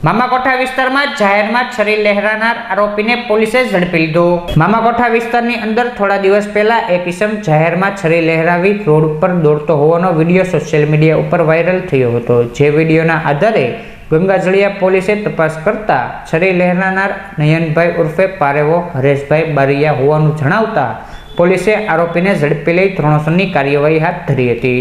મામાકોઠા વિસ્તારમાં જાહેરમાં છરી લહેરાનાર આરોપીને પોલીસે ઝડપી લીધો। મામાકોઠા વિસ્તારની અંદર થોડા દિવસ પહેલા એક ઇસમ જાહેરમાં છરી લહેરાવી રોડ ઉપર દોડતો હોવાનો વિડીયો સોશિયલ મીડિયા ઉપર વાયરલ થયો હતો। જે વિડીયોના આધારે ગંગાજળિયા પોલીસે તપાસ કરતા છરી લહેરાનાર નયનભાઈ ઉર્ફે પારેવો હરેશભાઈ બારિયા હોવાનું જણાવતા પોલીસે આરોપીને ઝડપી લઈ ધોરણસરની કાર્યવાહી હાથ ધરી હતી।